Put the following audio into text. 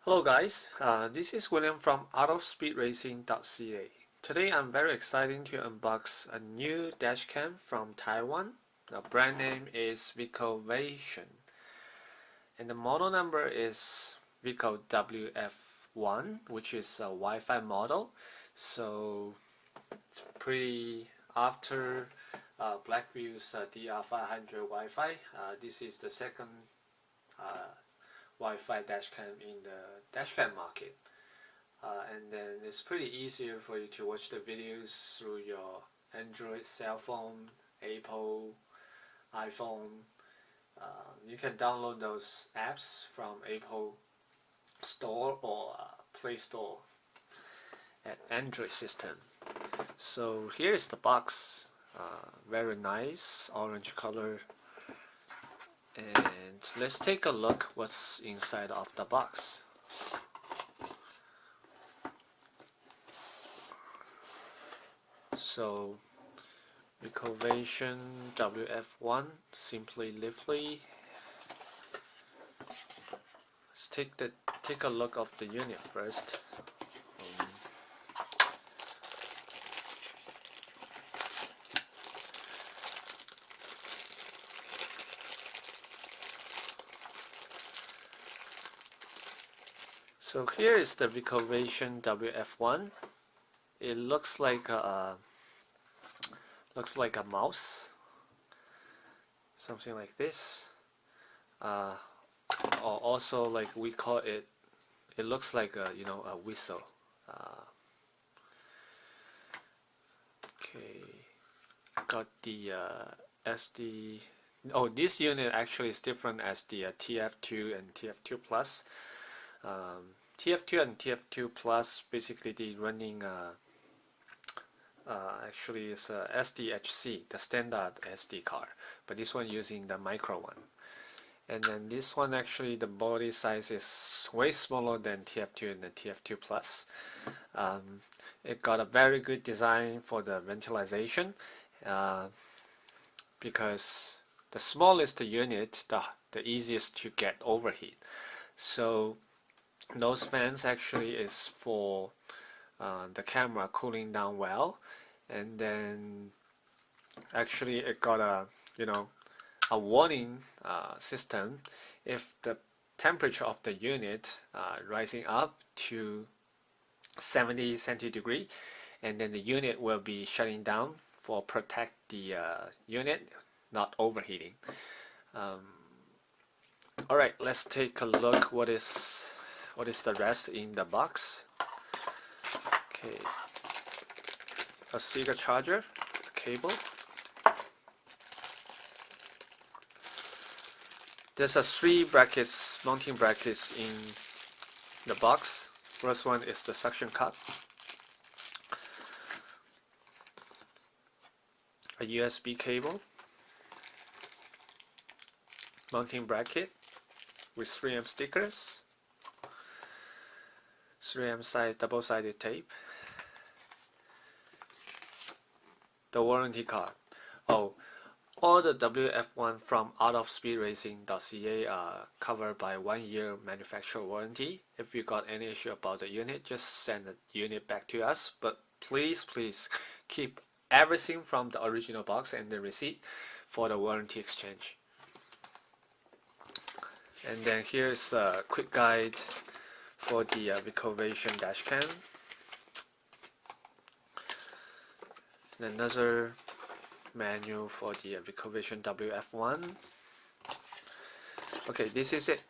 Hello guys, this is William from Artofspeedracing.ca. Today I'm very excited to unbox a new dashcam from Taiwan. The brand name is Vicovation and the model number is Vico WF1, which is a Wi-Fi model. So it's pretty after Blackview's DR500 Wi-Fi. This is the second Wi-Fi dashcam in the dashcam market, and then it's pretty easier for you to watch the videos through your Android cell phone, Apple, iPhone. You can download those apps from Apple Store or Play Store at Android system. So here is the box, very nice orange color. And let's take a look what's inside of the box. So Vicovation WF1 Simply Lively. Let's take a look of the unit first. So here is the Vicovation WF1. It looks like a mouse, something like this. Or also, like we call it, it looks like a a whistle. Okay, got the SD. Oh, this unit actually is different as the TF2 and TF2 Plus. TF2 and TF2 Plus basically the running actually is SDHC, the standard SD card, but this one using the micro one. And then this one actually the body size is way smaller than TF2 and the TF2 Plus. It got a very good design for the ventilation, because the smallest the unit, the easiest to get overheat. So those fans actually is for the camera cooling down well, and then actually it got a a warning system if the temperature of the unit rising up to 70 centigrade, and then the unit will be shutting down for protect the unit not overheating. Alright, let's take a look what is the rest in the box. Okay, a Sega charger, a cable. There's a 3 brackets, mounting brackets in the box. First one is the suction cup, a USB cable, mounting bracket with 3M stickers, 3M double-sided tape, the warranty card. Oh, all the WF1 from Artofspeedracing.ca are covered by 1 year manufacturer warranty. If you got any issue about the unit, just send the unit back to us. But please keep everything from the original box and the receipt for the warranty exchange. And then here's a quick guide for the Vicovation dashcam. And another manual for the Vicovation WF1. Okay, this is it.